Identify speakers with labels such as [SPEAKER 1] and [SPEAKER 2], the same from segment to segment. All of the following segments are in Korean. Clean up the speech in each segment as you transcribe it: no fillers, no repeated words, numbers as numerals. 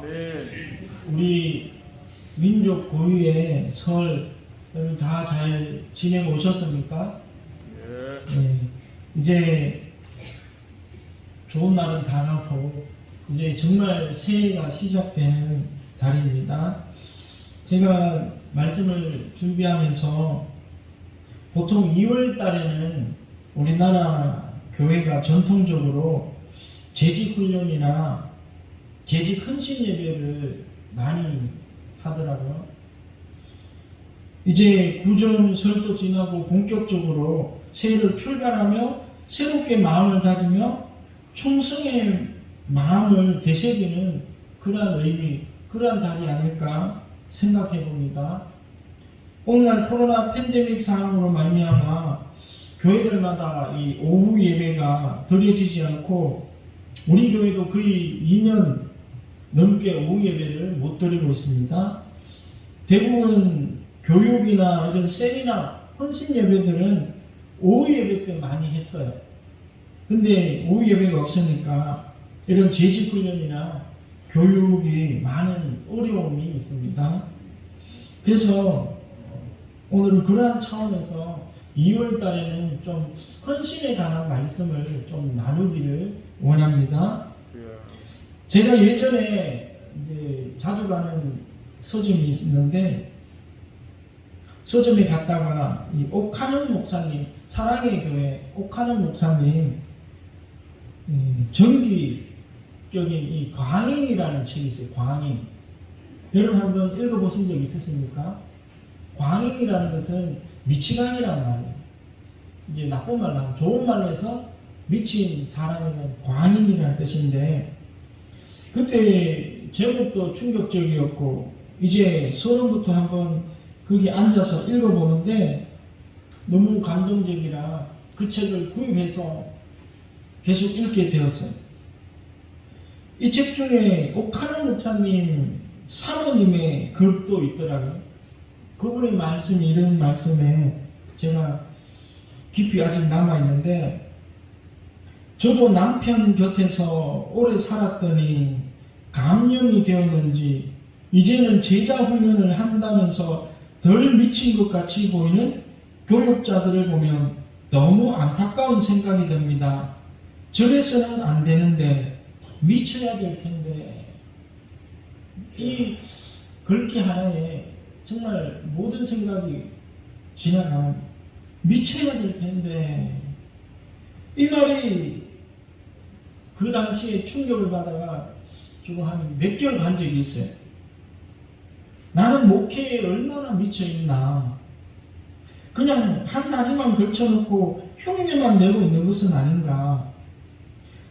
[SPEAKER 1] 아멘.
[SPEAKER 2] 우리 민족 고유의 설 다 잘 지내고 오셨습니까?
[SPEAKER 1] 예.
[SPEAKER 2] 네. 이제 좋은 날은 다 가고 이제 정말 새해가 시작되는 달입니다. 제가 말씀을 준비하면서 보통 2월 달에는 우리나라 교회가 전통적으로 재직 훈련이나 재직 헌신 예배를 많이 하더라고요. 이제 구전 설도 지나고 본격적으로 새해를 출발하며 새롭게 마음을 다지며 충성의 마음을 되새기는 그러한 의미, 그러한 달이 아닐까 생각해 봅니다. 오늘날 코로나 팬데믹 상황으로 말미암아 교회들마다 이 오후 예배가 드려지지 않고 우리 교회도 거의 2년 넘게 오후 예배를 못 드리고 있습니다. 대부분 교육이나 이런 세미나 헌신 예배들은 오후 예배 때 많이 했어요. 근데 오후 예배가 없으니까 이런 재직 훈련이나 교육이 많은 어려움이 있습니다. 그래서 오늘은 그러한 차원에서 2월 달에는 좀 헌신에 관한 말씀을 좀 나누기를 원합니다. 제가 예전에 이제 자주 가는 서점이 있는데 서점에 갔다가 이 옥하는 목사님, 사랑의 교회 옥하는 목사님 정기적인 이 광인이라는 책이 있어요. 광인. 여러분 한번 읽어보신 적 있으십니까? 광인이라는 것은 미치광이라는 말이에요. 이제 나쁜 말로 하면 좋은 말로 해서 미친 사람이면 광인이라는 뜻인데 그때 제목도 충격적이었고 이제 서론부터 한번 거기 앉아서 읽어보는데 너무 감동적이라 그 책을 구입해서 계속 읽게 되었어요. 이 책 중에 옥하는 목사님 사모님의 글도 있더라고요. 그분의 말씀이 이런 말씀에 제가 깊이 아직 남아있는데 저도 남편 곁에서 오래 살았더니 감염이 되었는지 이제는 제자 훈련을 한다면서 덜 미친 것 같이 보이는 교육자들을 보면 너무 안타까운 생각이 듭니다. 저래서는 안 되는데 미쳐야 될 텐데 이 글귀 하나에 정말 모든 생각이 지나가면 미쳐야 될 텐데 이 말이 그 당시에 충격을 받아가 조금 한 몇 개월 간 적이 있어요. 나는 목회에 얼마나 미쳐있나. 그냥 한 다리만 걸쳐놓고 흉내만 내고 있는 것은 아닌가.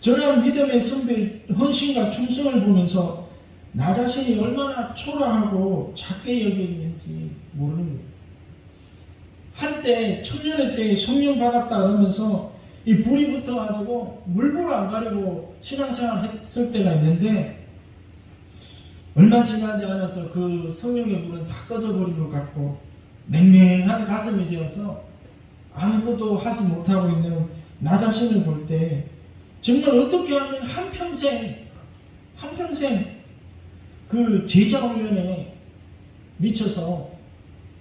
[SPEAKER 2] 저런 믿음의 선배 헌신과 충성을 보면서 나 자신이 얼마나 초라하고 작게 여겨지는지 모르는 거예요. 한때 청년회 때 성령 받았다 그러면서 이 불이 붙어가지고 물불 안 가리고 신앙생활 했을 때가 있는데 얼마 지나지 않아서 그 성령의 불은 다 꺼져버린 것 같고 맹맹한 가슴이 되어서 아무것도 하지 못하고 있는 나 자신을 볼 때 정말 어떻게 하면 한평생 그 제자 훈련에 미쳐서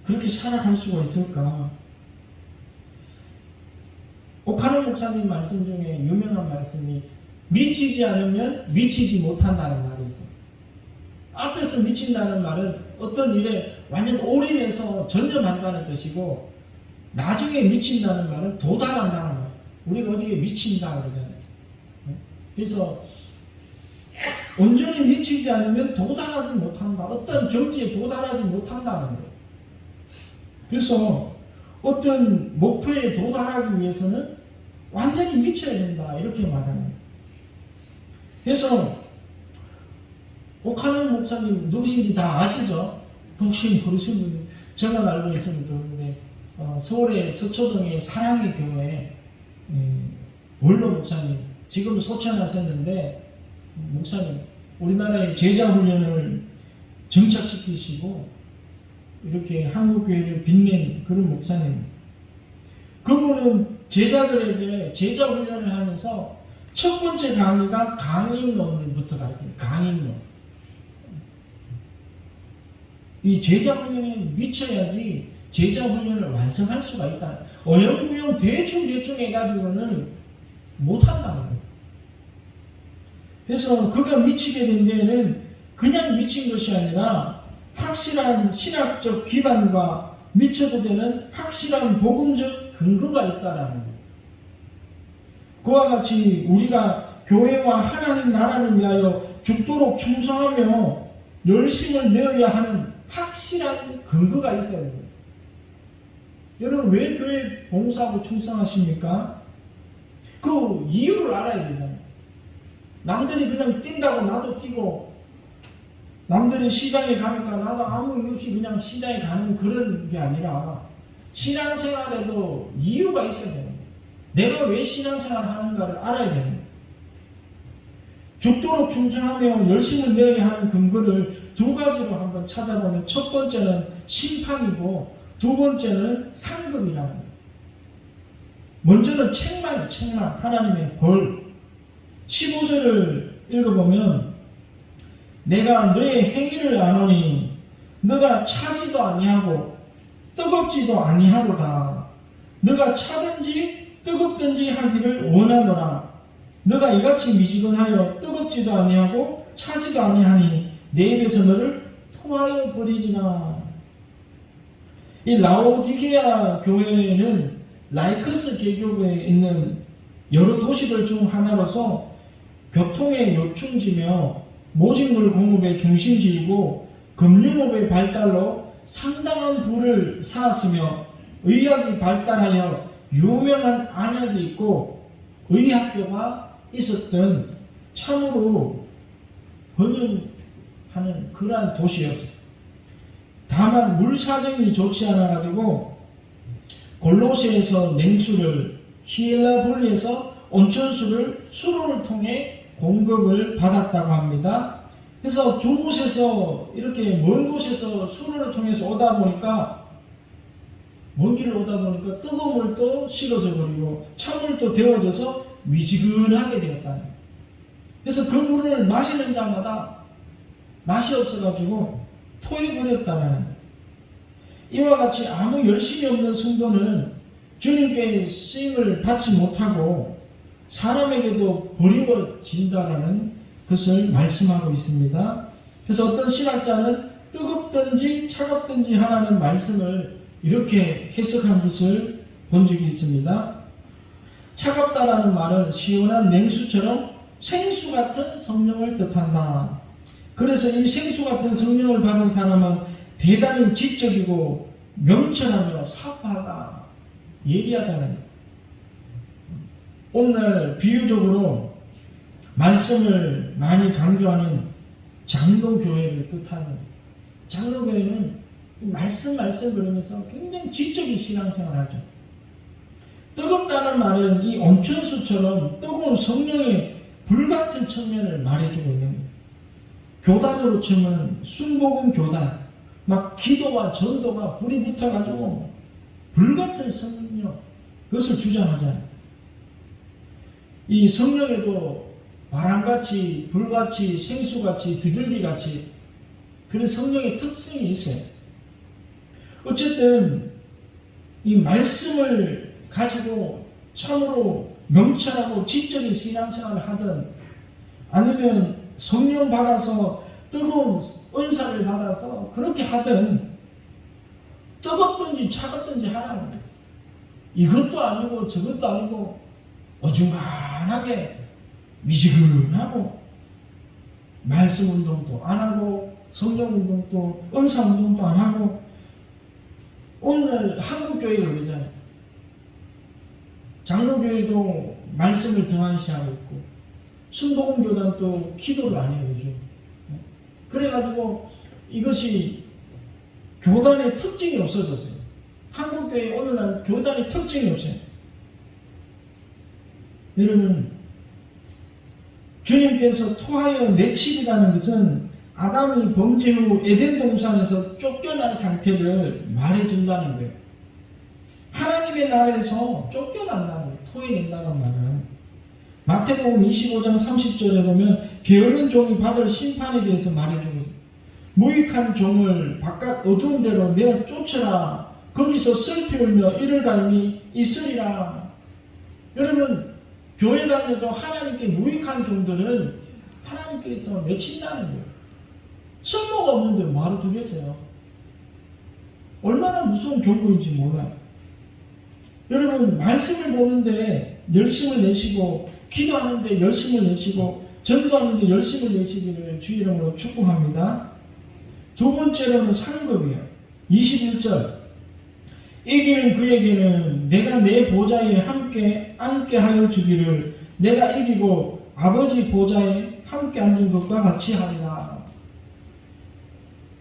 [SPEAKER 2] 그렇게 살아갈 수가 있을까. 옥하는 목사님 말씀 중에 유명한 말씀이 미치지 않으면 미치지 못한다는 말이 있어요. 앞에서 미친다는 말은 어떤 일에 완전 올인해서 전념한다는 뜻이고 나중에 미친다는 말은 도달한다는 말. 우리가 어디에 미친다 그러잖아요. 그래서 온전히 미치지 않으면 도달하지 못한다. 어떤 경지에 도달하지 못한다는 거예요. 그래서 어떤 목표에 도달하기 위해서는 완전히 미쳐야 된다. 이렇게 말하는 거예요. 그래서 옥하는 목사님 누구신지 다 아시죠? 혹시 모르시는 분들 저만 알고 있으면 좋은데 서울의 서초동의 사랑의 교회 원로 목사님 지금 소천하셨는데 목사님 우리나라의 제자 훈련을 정착시키시고 이렇게 한국교회를 빛낸 그런 목사님. 그분은 제자들에게 제자 훈련을 하면서 첫 번째 강의가 강인론부터 가르쳐요. 강인론. 이 제자 훈련에 미쳐야지 제자 훈련을 완성할 수가 있다. 어영부영 대충 해가지고는 못한다는 거예요. 그래서 그가 미치게 된 데에는 그냥 미친 것이 아니라 확실한 신학적 기반과 미쳐도 되는 확실한 복음적 근거가 있다라는 거예요. 그와 같이 우리가 교회와 하나님 나라를 위하여 죽도록 충성하며 열심을 내어야 하는 확실한 근거가 있어야 돼요. 여러분 왜 교회 봉사하고 충성하십니까? 그 이유를 알아야 되잖아요. 남들이 그냥 뛴다고 나도 뛰고, 남들이 시장에 가니까 나도 아무 이유 없이 그냥 시장에 가는 그런 게 아니라 신앙생활에도 이유가 있어야 되는 거예요. 내가 왜 신앙생활을 하는가를 알아야 되는 거예요. 죽도록 충성하며 열심을 내어야 하는 근거를 두 가지로 한번 찾아보면, 첫 번째는 심판이고 두 번째는 상급이라는 거예요. 먼저는 책망, 하나님의 벌. 15절을 읽어보면, 내가 너의 행위를 아노니 너가 차지도 아니하고 뜨겁지도 아니하도다. 너가 차든지 뜨겁든지 하기를 원하노라. 너가 이같이 미지근하여 뜨겁지도 아니하고 차지도 아니하니 내 입에서 너를 토하여 버리리라. 이 라오디게아 교회는 라이크스 개교에 있는 여러 도시들 중 하나로서 교통의 요충지며 모직물 공급의 중심지이고 금융업의 발달로 상당한 부를 쌓았으며 의학이 발달하여 유명한 안약이 있고 의학교가 있었던 참으로 번영하는 그러한 도시였어요. 다만 물 사정이 좋지 않아 가지고 골로새에서 냉수를, 히엘라볼리에서 온천수를 수로를 통해 공급을 받았다고 합니다. 그래서 두 곳에서 이렇게 먼 곳에서 수로를 통해서 오다 보니까, 먼 길을 오다 보니까 뜨거운 물도 식어져 버리고 찬물도 데워져서 미지근하게 되었다는. 그래서 그 물을 마시는 자마다 맛이 없어가지고 토해버렸다는. 이와 같이 아무 열심이 없는 성도는 주님께 쓰임을 받지 못하고 사람에게도 버리워진다라는 것을 말씀하고 있습니다. 그래서 어떤 신학자는 뜨겁든지 차갑든지 하라는 말씀을 이렇게 해석한 것을 본 적이 있습니다. 차갑다라는 말은 시원한 냉수처럼 생수 같은 성령을 뜻한다. 그래서 이 생수 같은 성령을 받은 사람은 대단히 지적이고 명철하며 사파하다, 예리하다는. 오늘 비유적으로 말씀을 많이 강조하는 장로교회를 뜻하는, 장로교회는 말씀 그러면서 굉장히 지적인 신앙생활을 하죠. 뜨겁다는 말은 이 온천수처럼 뜨거운 성령의 불같은 측면을 말해주고 있는 거예요. 교단으로 치면 순복음 교단, 막 기도와 전도가 불이 붙어가지고 불같은 성령, 그것을 주장하잖아요. 이 성령에도 바람같이, 불같이, 생수같이, 비둘기같이 그런 성령의 특성이 있어요. 어쨌든 이 말씀을 가지고 참으로 명철하고 지적인 신앙생활을 하든, 아니면 성령 받아서 뜨거운 은사를 받아서 그렇게 하든, 뜨겁든지 차갑든지 하라는 거예요. 이것도 아니고 저것도 아니고 어중간하게 미지근하고 말씀 운동도 안 하고 성령 운동도 은사 운동도 안 하고. 오늘 한국교회가 그러잖아요. 장로교회도 말씀을 등한시하고 있고 순복음교단도 기도를 안 해요 요즘. 그래가지고 이것이 교단의 특징이 없어졌어요. 한국교회 오늘날 교단의 특징이 없어요. 여러분, 주님께서 토하여 내치리라는 것은 아담이 범죄 후 에덴 동산에서 쫓겨난 상태를 말해준다는 거예요. 하나님의 나라에서 쫓겨난다는 거예요. 토해낸다는 말은. 마태복음 25장 30절에 보면 게으른 종이 받을 심판에 대해서 말해주고, 무익한 종을 바깥 어두운 데로 내어 쫓으라. 거기서 슬피 울며 이를 갈미 있으리라. 여러분, 교회 다녀도 하나님께 무익한 종들은 하나님께서 내친다는 거예요. 쓸모가 없는데 뭐하러 두겠어요? 얼마나 무서운 경고인지 몰라요. 여러분, 말씀을 보는데 열심을 내시고, 기도하는데 열심을 내시고, 전도하는데 열심을 내시기를 주 이름으로 축복합니다. 두 번째로는 상급이에요. 21절. 이기는 그에게는 내가 내 보좌에 함께 앉게 하여 주기를, 내가 이기고 아버지 보좌에 함께 앉은 것과 같이 하리라.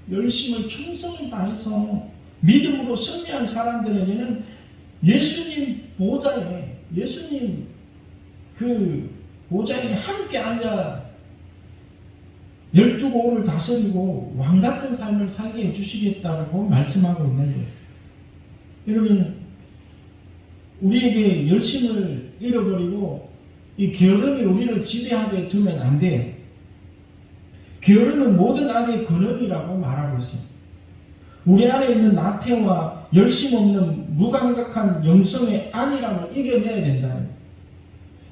[SPEAKER 2] 열심을 충성을 다해서 믿음으로 승리한 사람들에게는 예수님 보좌에, 예수님 그 보좌에 함께 앉아 12고을을 다스리고 왕같은 삶을 살게 해주시겠다고 말씀하고 있는 거예요. 여러분, 우리에게 열심을 잃어버리고 이 게으름이 우리를 지배하게 두면 안 돼요. 게으름은 모든 악의 근원이라고 말하고 있어요. 우리 안에 있는 나태와 열심 없는 무감각한 영성의 안일함을 이겨내야 된다는 거예요.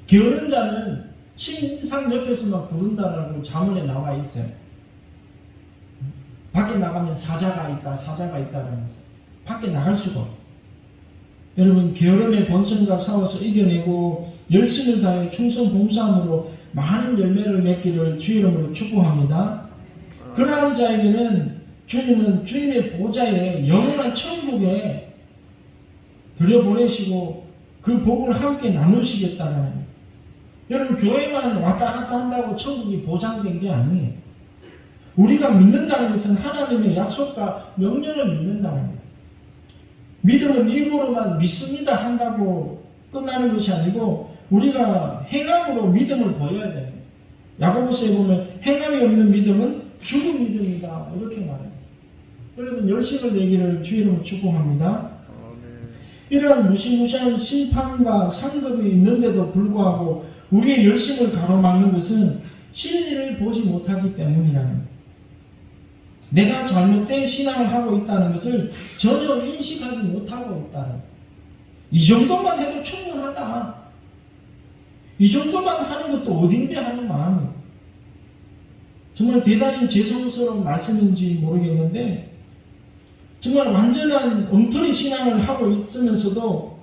[SPEAKER 2] 게으른 자는 침상 옆에서만 부른다라고 자문에 나와 있어요. 밖에 나가면 사자가 있다라면서 밖에 나갈 수가 없어요. 여러분, 게으름의 본성과 싸워서 이겨내고 열심을 다해 충성 봉사함으로 많은 열매를 맺기를 주 이름으로 축복합니다. 그러한 자에게는 주님은 주님의 보좌에 영원한 천국에 들여보내시고 그 복을 함께 나누시겠다는 거예요. 여러분, 교회만 왔다 갔다 한다고 천국이 보장된 게 아니에요. 우리가 믿는다는 것은 하나님의 약속과 명령을 믿는다는 거예요. 믿음은 입으로만 믿습니다 한다고 끝나는 것이 아니고 우리가 행함으로 믿음을 보여야 돼요. 야고보서에 보면 행함이 없는 믿음은 죽은 믿음이다 이렇게 말해요. 여러분, 열심을 내기를 주 이름으로 축복합니다. 이러한 무시무시한 심판과 상급이 있는데도 불구하고 우리의 열심을 가로막는 것은 진리를 보지 못하기 때문이라는 거예요. 내가 잘못된 신앙을 하고 있다는 것을 전혀 인식하지 못하고 있다는 거예요. 이 정도만 해도 충분하다. 이 정도만 하는 것도 어딘데 하는 마음이에요. 정말 대단히 죄송스러운 말씀인지 모르겠는데 정말 완전한 엉터리 신앙을 하고 있으면서도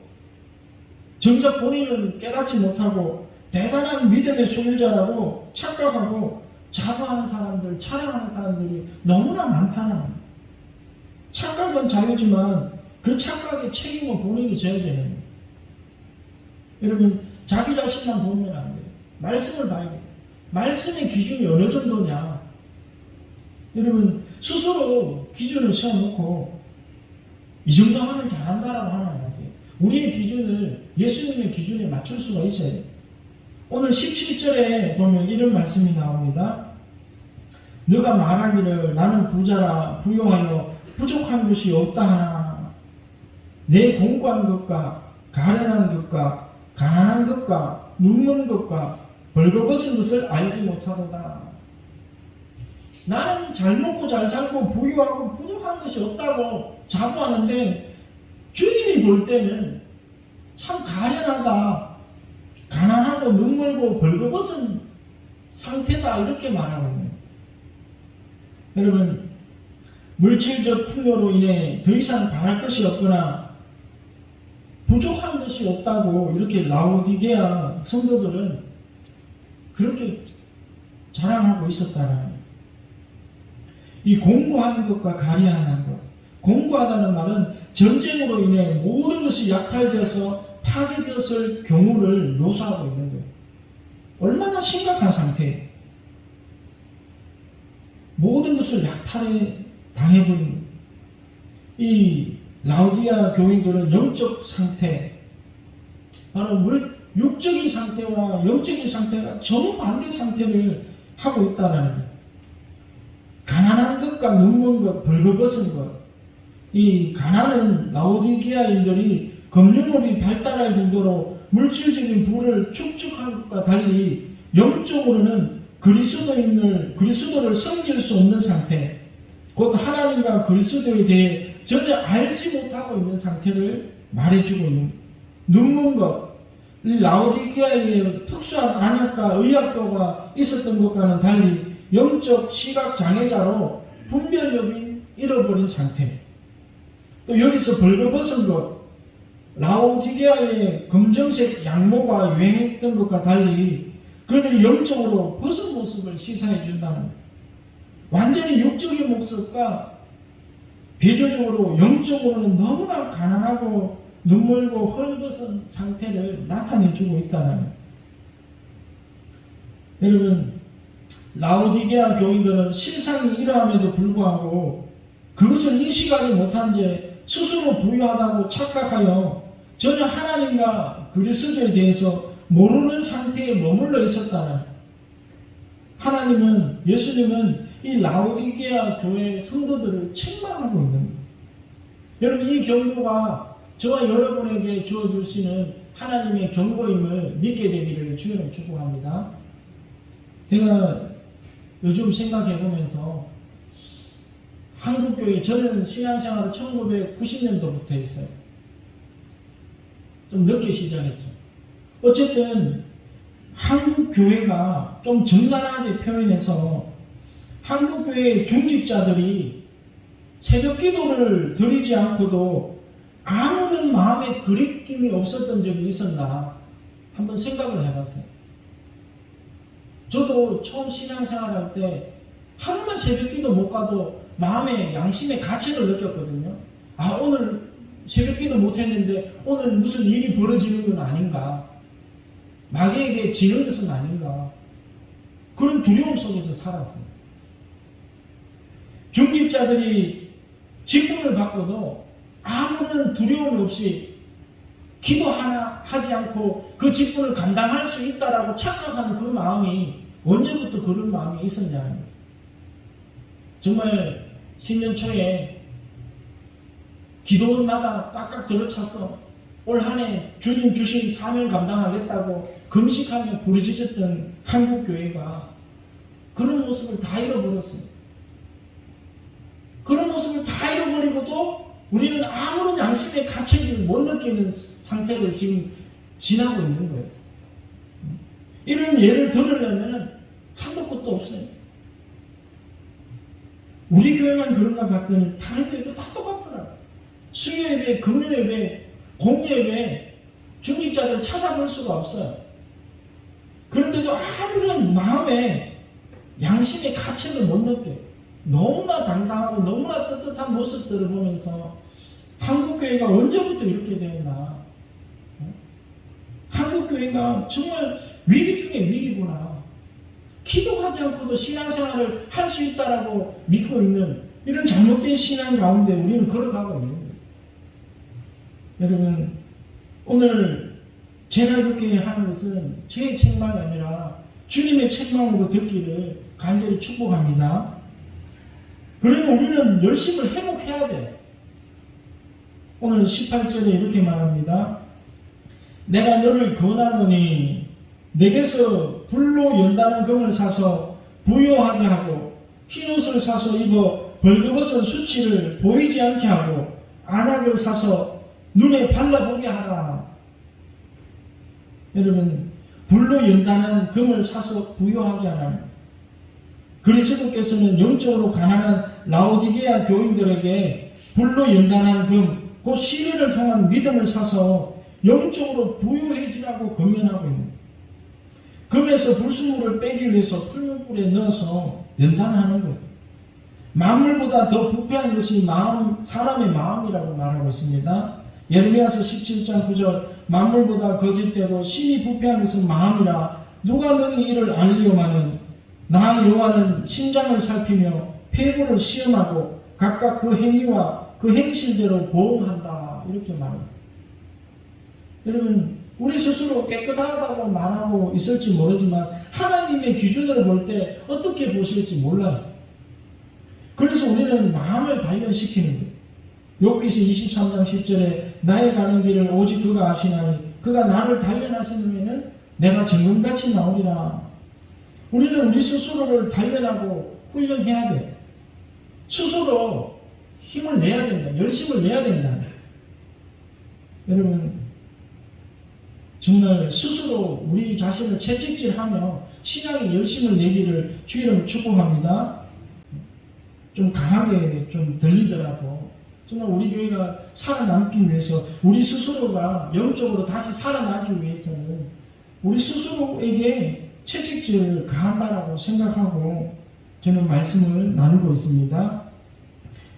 [SPEAKER 2] 정작 본인은 깨닫지 못하고 대단한 믿음의 소유자라고 착각하고 자부하는 사람들, 자랑하는 사람들이 너무나 많다는 거예요. 착각은 자유지만 그 착각의 책임은 본인이 져야 되는 거예요. 여러분, 자기 자신만 보면 안 돼요. 말씀을 봐야 돼요. 말씀의 기준이 어느 정도냐. 여러분, 스스로 기준을 세워놓고 이 정도 하면 잘한다라고 하면 안 돼요. 우리의 기준을 예수님의 기준에 맞출 수가 있어요. 오늘 17절에 보면 이런 말씀이 나옵니다. 너가 말하기를 나는 부자라 부요하여 부족한 것이 없다 하나 내 공고한 것과 가련한 것과 가난한 것과 눕는 것과 벌거벗은 것을 알지 못하도다. 나는 잘 먹고 잘 살고 부유하고 부족한 것이 없다고 자부하는데 주님이 볼 때는 참 가련하다, 가난하고 눈물고 벌거벗은 상태다 이렇게 말하고 있네요. 여러분, 물질적 풍요로 인해 더 이상 바랄 것이 없거나 부족한 것이 없다고 이렇게 라오디게아 성도들은 그렇게 자랑하고 있었다는 거예요. 이 공고하는 것과 가리하는 것, 공고하다는 말은 전쟁으로 인해 모든 것이 약탈되어서 파괴되었을 경우를 묘사하고 있는 거예요. 얼마나 심각한 상태예요. 모든 것을 약탈에 당해버린 이 라오디아 교인들은 영적 상태, 바로 육적인 상태와 영적인 상태가 정반대 상태를 하고 있다는 거예요. 가난한 것과 눕는 것, 벌거벗은 것. 이 가난은 라오디게아인들이 금융업이 발달할 정도로 물질적인 부를 축적한 것과 달리 영적으로는 그리스도를 섬길 수 없는 상태, 곧 하나님과 그리스도에 대해 전혀 알지 못하고 있는 상태를 말해주고 있는 눈먼 것. 라오디게아에 특수한 안약과 의학도가 있었던 것과는 달리 영적 시각 장애자로 분별력이 잃어버린 상태. 또 여기서 벌거벗은 것. 라오디게아의 검정색 양모가 유행했던 것과 달리 그들이 영적으로 벗은 모습을 시사해 준다는 것. 완전히 육적인 모습과 대조적으로 영적으로는 너무나 가난하고 눈물고 헐벗은 상태를 나타내주고 있다는 것. 여러분, 라오디게아 교인들은 실상이 이러함에도 불구하고 그것을 인식하지 못한 채 스스로 부유하다고 착각하여 전혀 하나님과 그리스도에 대해서 모르는 상태에 머물러 있었다는. 하나님은, 예수님은 이 라오디게아 교회 성도들을 책망하고 있는 거예요. 여러분, 이 경고가 저와 여러분에게 주어주시는 하나님의 경고임을 믿게 되기를 주님을 축복합니다. 제가 요즘 생각해보면서 한국교회, 저는 신앙생활을 1990년도부터 했어요. 좀 늦게 시작했죠. 어쨌든 한국교회가 좀 적나라하게 표현해서 한국교회의 중직자들이 새벽 기도를 드리지 않고도 아무런 마음의 그리낌이 없었던 적이 있었나 한번 생각을 해봤어요. 저도 처음 신앙생활할 때 하루만 새벽 기도 못 가도 마음의 양심의 가책을 느꼈거든요. 아, 오늘 새벽 기도 못 했는데 오늘 무슨 일이 벌어지는 건 아닌가, 마귀에게 지는 것은 아닌가, 그런 두려움 속에서 살았어요. 중직자들이 직분을 받고도 아무런 두려움 없이 기도 하나 하지 않고 그 직분을 감당할 수 있다라고 착각하는 그 마음이 언제부터 그런 마음이 있었냐는 거예요. 정말 신년 초에 기도원마다 깍깍 들어차서 올 한 해 주님 주신 사명 감당하겠다고 금식하며 부르짖었던 한국교회가 그런 모습을 다 잃어버렸어요. 그런 모습을 다 잃어버리고도 우리는 아무런 양심의 가책을 못 느끼는 상태를 지금 지나고 있는 거예요. 이런 예를 들으려면 한도 끝도 없어요. 우리 교회만 그런가 봤더니 다른 교회도 다 똑같더라고요. 수요예배, 금요예배, 공예배 중직자들을 찾아볼 수가 없어요. 그런데도 아무런 마음에 양심의 가책을 못 느껴요. 너무나 당당하고 너무나 떳떳한 모습들을 보면서 한국교회가 언제부터 이렇게 되었나, 한국교회가 정말 위기 중에 위기구나, 기도하지 않고도 신앙생활을 할 수 있다라고 믿고 있는 이런 잘못된 신앙 가운데 우리는 걸어가고 있는 거예요. 여러분, 오늘 제가 이렇게 하는 것은 제 책망이 아니라 주님의 책망으로 듣기를 간절히 축복합니다. 그러면 우리는 열심을 회복해야 돼요. 오늘 18절에 이렇게 말합니다. 내가 너를 권하노니 내게서 불로 연다는 금을 사서 부요하게 하고 흰옷을 사서 입어 벌거벗은 수치를 보이지 않게 하고 안약을 사서 눈에 발라보게 하라. 여러분, 불로 연다는 금을 사서 부요하게 하라. 그리스도께서는 영적으로 가난한 라오디게아 교인들에게 불로 연단한 금, 곧 시련을 통한 믿음을 사서 영적으로 부유해지라고 권면하고 있는 거예요. 금에서 불순물을 빼기 위해서 풀무불에 넣어서 연단하는 거예요. 만물보다 더 부패한 것이 사람의 마음이라고 말하고 있습니다. 예레미야서 17장 9절, 만물보다 거짓되고 심히 부패한 것은 마음이라 누가 너희 이를 알리오마는 나 여호와는 심장을 살피며 폐부를 시험하고 각각 그 행위와 그 행실대로 보응한다, 이렇게 말합니다. 여러분, 우리 스스로 깨끗하다고 말하고 있을지 모르지만 하나님의 기준으로 볼 때 어떻게 보실지 몰라요. 그래서 우리는 마음을 단련시키는 거예요. 욥기서 23장 10절에 나의 가는 길을 오직 그가 아시나니 그가 나를 단련하신 후에는 내가 정금같이 나오리라. 우리는 우리 스스로를 단련하고 훈련해야 돼요. 스스로 힘을 내야 된다. 열심을 내야 된다. 여러분, 정말 스스로 우리 자신을 채찍질하며 신앙의 열심을 내기를 주의 이름으로 축복합니다. 좀 강하게 좀 들리더라도 정말 우리 교회가 살아남기 위해서, 우리 스스로가 영적으로 다시 살아나기 위해서는 우리 스스로에게 채찍질을 가한다라고 생각하고 저는 말씀을 나누고 있습니다.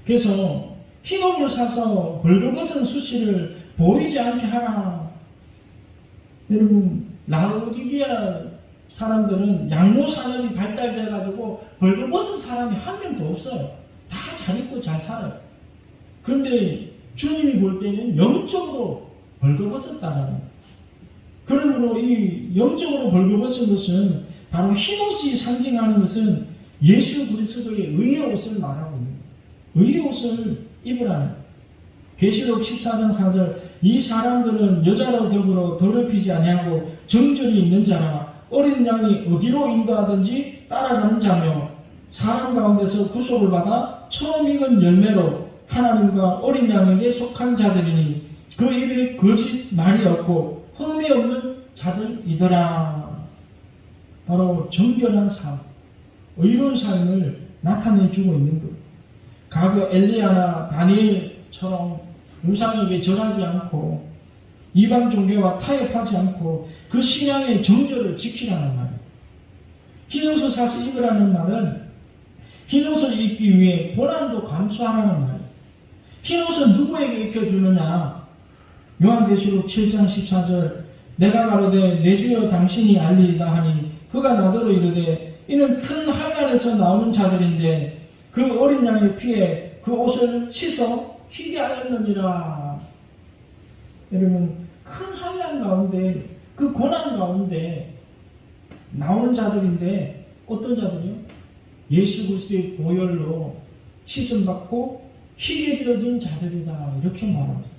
[SPEAKER 2] 그래서 흰옷을 사서 벌거벗은 수치를 보이지 않게 하라. 여러분, 라우디게아 사람들은 양모 산업이 발달돼 가지고 벌거벗은 사람이 한 명도 없어요. 다 잘 입고 잘 살아요. 그런데 주님이 볼 때는 영적으로 벌거벗었다라는 거예요. 그러므로 이 영적으로 벌거벗은 것은 바로 흰옷이 상징하는 것은 예수 그리스도의 의의 옷을 말하고 있는 거예요. 의의 옷을 입으라는 거예요. 계시록 14장 4절, 이 사람들은 여자로 더불어 더럽히지 아니하고 정절이 있는 자라, 어린 양이 어디로 인도하든지 따라가는 자며, 사람 가운데서 구속을 받아 처음 익은 열매로 하나님과 어린 양에게 속한 자들이니 그 입에 거짓 말이 없고 흠이 없는 자들이더라. 바로 정결한 삶, 의로운 삶을 나타내주고 있는 것. 과거 엘리야나 다니엘처럼 우상에게 절하지 않고 이방 종교와 타협하지 않고 그 신앙의 정절을 지키라는 말이에요. 흰옷을 사서 입으라는 말은 흰옷을 입기 위해 고난도 감수하라는 말이에요. 흰옷은 누구에게 입혀주느냐? 요한계시록 7장 14절, 내가 가로되 내 주여 당신이 알리이다 하니 그가 나더러 이르되 이는 큰 환난에서 나오는 자들인데 그 어린 양의 피에 그 옷을 씻어 희게 하였느니라. 여러분, 큰 환난 가운데, 그 고난 가운데 나오는 자들인데 어떤 자들이요? 예수 그리스도의 보혈로 씻음받고 희게 되어진 자들이다, 이렇게 말합니다.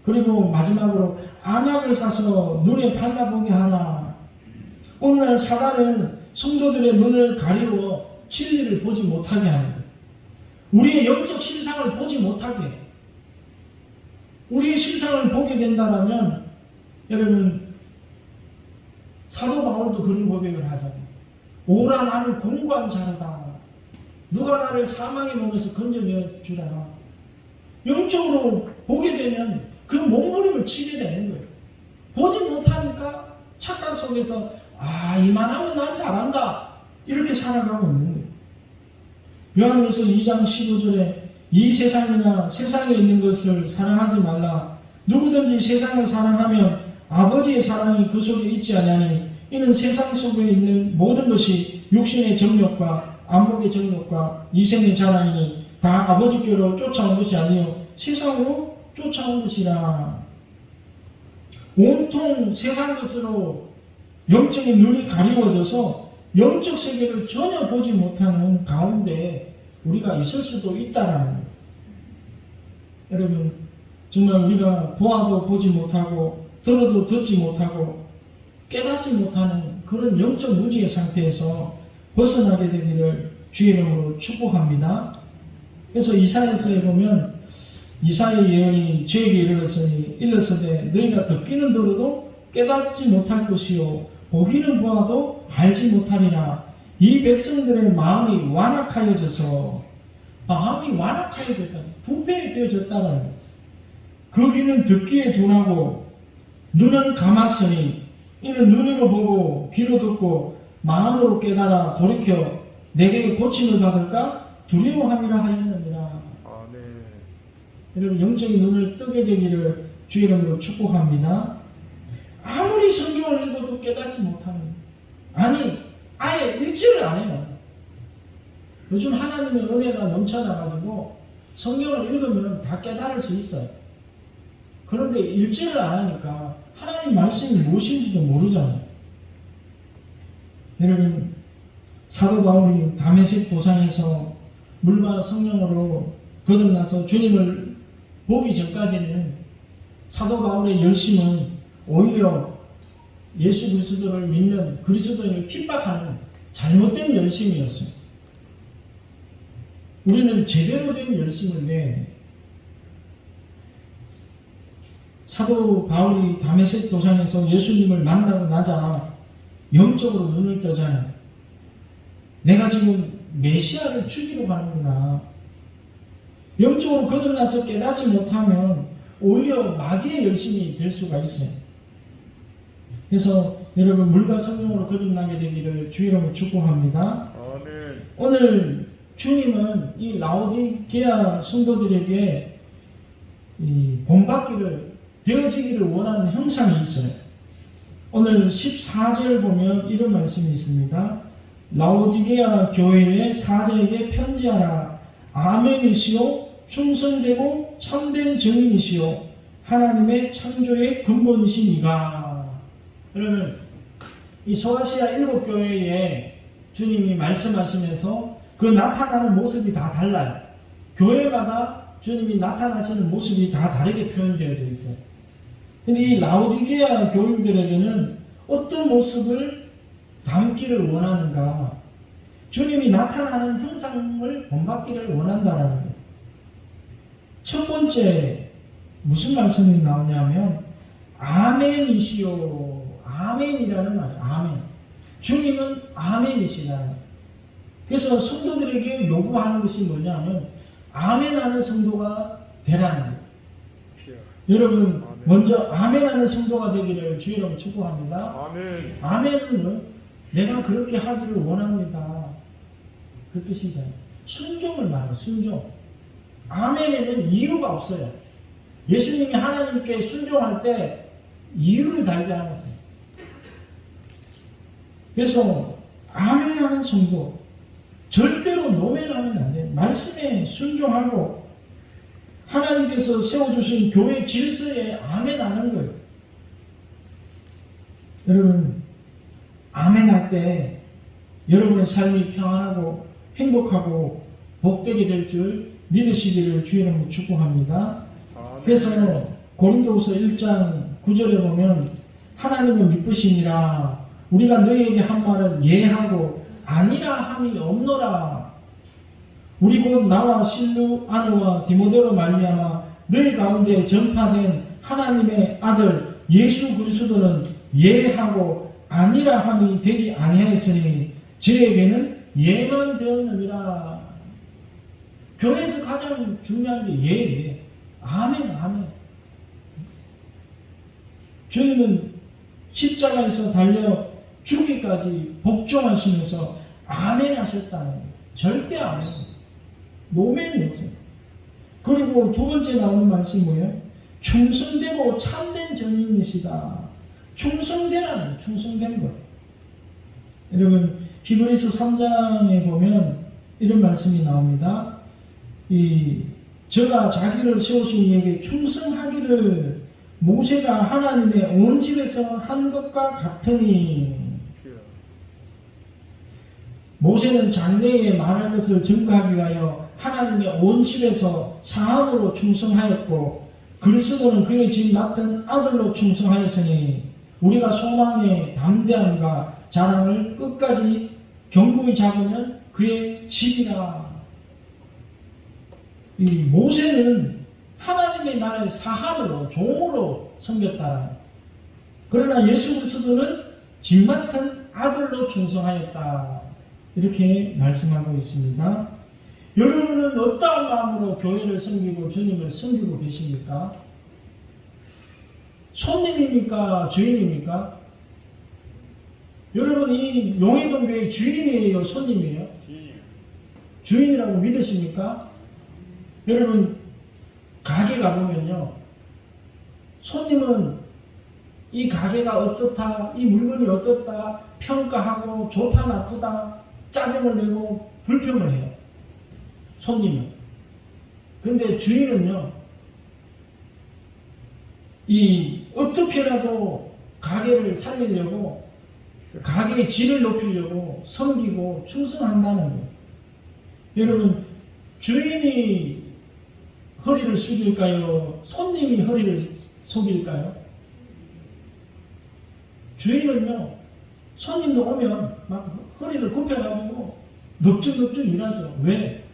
[SPEAKER 2] 그리고 마지막으로 안약을 사서 눈에 발라보게 하라. 오늘날 사단은 성도들의 눈을 가리워 진리를 보지 못하게 하는 거예요. 우리의 영적 실상을 보지 못하게 해요. 우리의 실상을 보게 된다면, 여러분, 사도 바울도 그런 고백을 하잖아요. 오라 나를 공고한 자로다. 누가 나를 사망의 몸에서 건져내 주라. 영적으로 보게 되면 그 몸부림을 치게 되는 거예요. 보지 못하니까 착각 속에서 이만하면 난 잘한다, 이렇게 살아가고 있는 거예요. 요한일서 2장 15절에 이 세상이나 세상에 있는 것을 사랑하지 말라. 누구든지 세상을 사랑하면 아버지의 사랑이 그 속에 있지 아니하니 이는 세상 속에 있는 모든 것이 육신의 정욕과 안목의 정욕과 이생의 자랑이니 다 아버지께로 쫓아온 것이 아니요 세상으로 쫓아온 것이라. 온통 세상 것으로 영적인 눈이 가리워져서 영적 세계를 전혀 보지 못하는 가운데 우리가 있을 수도 있다라는 거예요. 여러분, 정말 우리가 보아도 보지 못하고 들어도 듣지 못하고 깨닫지 못하는 그런 영적 무지의 상태에서 벗어나게 되기를 주의 이름으로 축복합니다. 그래서 이사야서에 보면 이사야의 예언이 저에게 일렀으되 너희가 듣기는 들어도 깨닫지 못할 것이요 보기는 보아도 알지 못하리라. 이 백성들의 마음이 완악하여져서, 마음이 완악하여졌다, 부패되어졌다는 거예요. 그 귀는 듣기에 둔하고 눈은 감았으니 이는 눈으로 보고 귀로 듣고 마음으로 깨달아 돌이켜 내게 고침을 받을까 두려워함이라 하였느니라.
[SPEAKER 1] 아멘.
[SPEAKER 2] 여러분, 영적인 눈을 뜨게 되기를 주의 이름으로 축복합니다. 아무리 성경을 읽어도 깨닫지 못하는, 아예 읽지를 안 해요. 요즘 하나님의 은혜가 넘쳐나가지고 성경을 읽으면 다 깨달을 수 있어요. 그런데 읽지를 안 하니까 하나님 말씀이 무엇인지도 모르잖아요. 여러분, 사도 바울이 다메섹 도상에서 물과 성령으로 거듭나서 주님을 보기 전까지는 사도 바울의 열심은 오히려 예수 그리스도를 믿는 그리스도인을 핍박하는 잘못된 열심이었어요. 우리는 제대로 된 열심을 내야 돼. 사도 바울이 다메섹 도상에서 예수님을 만나고 나자 영적으로 눈을 뜨잖아요. 내가 지금 메시아를 죽이러 가는구나. 영적으로 거듭나서 깨닫지 못하면 오히려 마귀의 열심이 될 수가 있어요. 그래서 여러분 물과 성령으로 거듭나게 되기를 주 이름으로 축복합니다.
[SPEAKER 1] 아멘.
[SPEAKER 2] 오늘 주님은 이 라오디게아 성도들에게 이 본받기를 되어지기를 원하는 형상이 있어요. 오늘 14절 보면 이런 말씀이 있습니다. 라오디게아 교회의 사제에게 편지하라. 아멘이시오 충성되고 참된 증인이시오 하나님의 창조의 근본이시니가. 여러분 이 소아시아 7교회에 주님이 말씀하시면서 그 나타나는 모습이 다 달라요. 교회마다 주님이 나타나시는 모습이 다 다르게 표현되어져 있어요. 근데 이 라오디게아 교인들에게는 어떤 모습을 담기를 원하는가? 주님이 나타나는 형상을 본받기를 원한다라는 거예요. 첫 번째 무슨 말씀이 나오냐면 아멘이시오. 아멘이라는 말이에요. 아멘. 주님은 아멘이시잖아요. 그래서 성도들에게 요구하는 것이 뭐냐면 아멘하는 성도가 되라는 거예요. 여러분
[SPEAKER 1] 아멘.
[SPEAKER 2] 먼저 아멘하는 성도가 되기를 주 이름으로 축복합니다.
[SPEAKER 1] 아멘.
[SPEAKER 2] 아멘은 내가 그렇게 하기를 원합니다. 그 뜻이잖아요. 순종을 말해요. 순종. 아멘에는 이유가 없어요. 예수님이 하나님께 순종할 때 이유를 달지 않았어요. 그래서 아멘하는 성도 절대로 노면하면 안 돼요. 말씀에 순종하고 하나님께서 세워주신 교회 질서에 아멘하는 거예요. 여러분 아멘할 때 여러분의 삶이 평안하고 행복하고 복되게 될 줄 믿으시기를 주 이름으로 축복합니다.
[SPEAKER 1] 아멘.
[SPEAKER 2] 그래서 고린도후서 1장 9절에 보면 하나님은 미쁘시니라 우리가 너희에게 한 말은 예하고 아니라 함이 없노라. 우리 곧 나와 실루아누와 디모데로 말미암아 너희 가운데 전파된 하나님의 아들 예수 그리스도는 예하고 아니라 함이 되지 아니하였으니 저에게는 예만 되었느니라. 교회에서 가장 중요한 게 예예요. 아멘 아멘. 주님은 십자가에서 달려 죽기까지 복종하시면서 아멘 하셨다는 거예요. 절대 아멘. 노멘이 없어요. 그리고 두 번째 나오는 말씀이 뭐예요? 충성되고 참된 증인이시다. 충성되라는 충성된 것. 여러분 히브리서 3장에 보면 이런 말씀이 나옵니다. 저가 자기를 세우신 이에게 충성하기를 모세가 하나님의 온 집에서 한 것과 같으니. 모세는 장래에 말할 것을 증거하기 위하여 하나님의 온 집에서 사한으로 충성하였고 그리스도는 그의 집 맡은 아들로 충성하였으니 우리가 소망의 담대함과 자랑을 끝까지 견고히 잡으면 그의 집이라. 이 모세는 하나님의 나라의 사한으로 종으로 섬겼다. 그러나 예수 그리스도는 집 맡은 아들로 충성하였다. 이렇게 말씀하고 있습니다. 여러분은 어떠한 마음으로 교회를 섬기고 주님을 섬기고 계십니까? 손님입니까? 주인입니까? 여러분 이 용해동 교회 주인이에요? 손님이에요? 주인이라고 믿으십니까? 여러분 가게 가보면요 손님은 이 가게가 어떻다, 이 물건이 어떻다 평가하고 좋다 나쁘다 짜증을 내고 불평을 해요. 손님은. 근데 주인은요 이 어떻게라도 가게를 살리려고 가게의 질을 높이려고 섬기고 충성한다는 거예요. 여러분 주인이 허리를 숙일까요? 손님이 허리를 숙일까요? 주인은요 손님도 오면 막 허리를 굽혀가지고 넙죽넙죽 일하죠. 왜?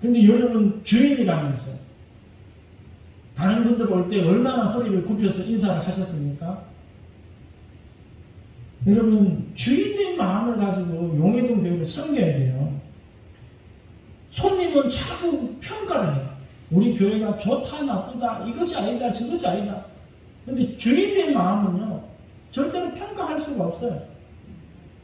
[SPEAKER 2] 근데 여러분 주인이라면서 다른 분들 올 때 얼마나 허리를 굽혀서 인사를 하셨습니까? 여러분 주인님 마음을 가지고 용해동 교회를 섬겨야 돼요. 손님은 자꾸 평가를 해요. 우리 교회가 좋다 나쁘다 이것이 아니다 저것이 아니다. 근데 주인님 마음은요 절대로 평가할 수가 없어요.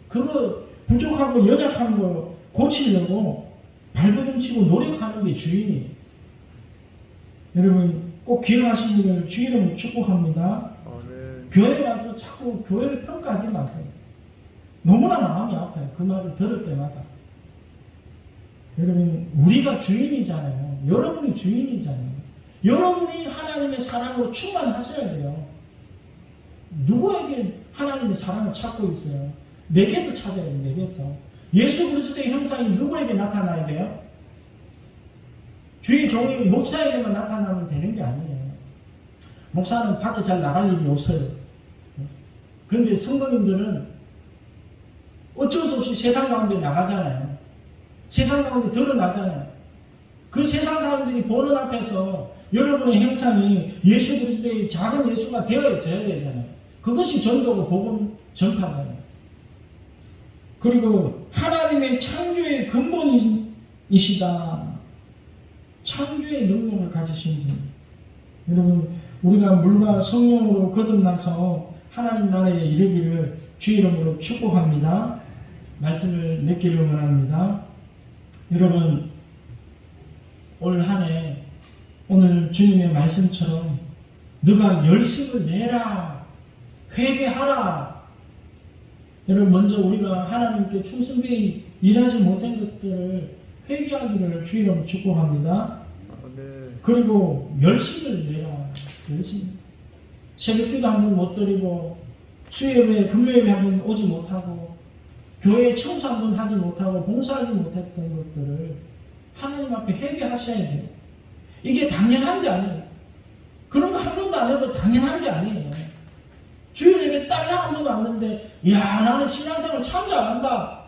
[SPEAKER 2] 그거 부족하고 연약한 거 고치려고 발버둥치고 노력하는 게 주인이에요. 여러분 꼭 기억하시기를 주 이름으로 축복합니다. 교회 와서 자꾸 교회를 평가하지 마세요. 너무나 마음이 아파요. 그 말을 들을 때마다. 여러분 우리가 주인이잖아요. 여러분이 주인이잖아요. 여러분이 하나님의 사랑으로 충만하셔야 돼요. 누구에게 하나님의 사랑을 찾고 있어요? 내게서 찾아야 돼요. 내게서. 예수 그리스도의 형상이 누구에게 나타나야 돼요? 주의 종이 목사에게만 나타나면 되는 게 아니에요. 목사는 밖에 잘 나갈 일이 없어요. 그런데 성도님들은 어쩔 수 없이 세상 가운데 나가잖아요. 세상 가운데 드러나잖아요. 그 세상 사람들이 보는 앞에서 여러분의 형상이 예수 그리스도의 작은 예수가 되어져야 되잖아요. 그것이 전도고 복음 전파잖아요. 그리고 하나님의 창조의 근본이시다. 창조의 능력을 가지신 분. 여러분 우리가 물과 성령으로 거듭나서 하나님 나라에 이르기를 주 이름으로 축복합니다. 말씀을 맺기를 원합니다. 여러분 올 한 해 오늘 주님의 말씀처럼 너가 열심을 내라 회개하라. 여러분 먼저 우리가 하나님께 충성되이 일하지 못한 것들을 회개하기를 주 이름으로 축복합니다. 그리고 열심을 내라. 열심. 새벽기도 한번 못 드리고 수요일에 금요일에 한번 오지 못하고 교회 청소 한번 하지 못하고 봉사하지 못했던 것들을 하나님 앞에 회개하셔야 돼요. 이게 당연한 게 아니에요. 그런 거 한 번도 안 해도 당연한 게 아니에요. 주일 예배 딸랑 한 번 왔는데 야 나는 신앙생활 참 잘한다.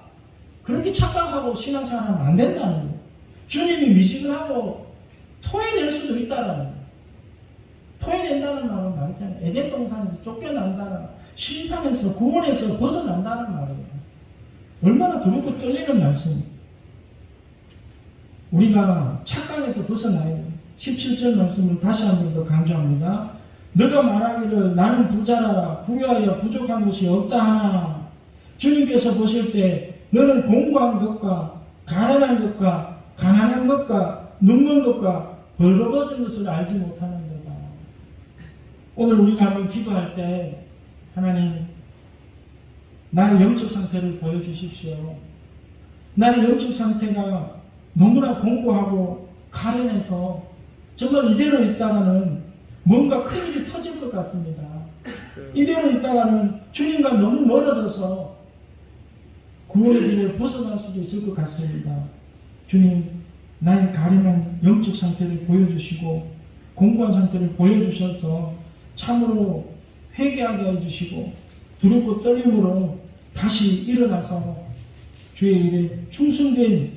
[SPEAKER 2] 그렇게 착각하고 신앙생활 하면 안 된다는 거예요. 주님이 미지근하고 토해낼 수도 있다는 거예요. 토해낸다는 말은 말했잖아요. 에덴 동산에서 쫓겨난다는 심판에서 구원에서 벗어난다는 말이에요. 얼마나 두렵고 떨리는 말씀이에요. 우리가 착각에서 벗어나야 돼요. 17절 말씀을 다시 한 번 더 강조합니다. 너가 말하기를 나는 부자라 부유하여 부족한 것이 없다 하나 주님께서 보실 때 너는 공부한 것과 가난한 것과 가난한 것과 눕는 것과 벌거벗은 것을 알지 못하는도다. 오늘 우리가 한번 기도할 때 하나님 나의 영적 상태를 보여주십시오. 나의 영적 상태가 너무나 공고하고 가련해서 정말 이대로 있다가는 뭔가 큰일이 터질 것 같습니다. 이대로 있다가는 주님과 너무 멀어져서 구원의 길을 벗어날 수도 있을 것 같습니다. 주님, 나의 가련한 영적 상태를 보여주시고 공고한 상태를 보여주셔서 참으로 회개하게 해주시고 두렵고 떨림으로 다시 일어나서 주의 일에 충성된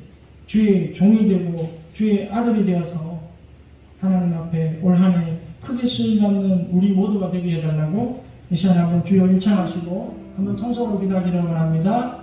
[SPEAKER 2] 주의 종이 되고 주의 아들이 되어서 하나님 앞에 올 한 해 크게 쓰임받는 우리 모두가 되게 해달라고 이 시간에 한번 주여 일창하시고 한번 통성으로 기도하기를 원합니다.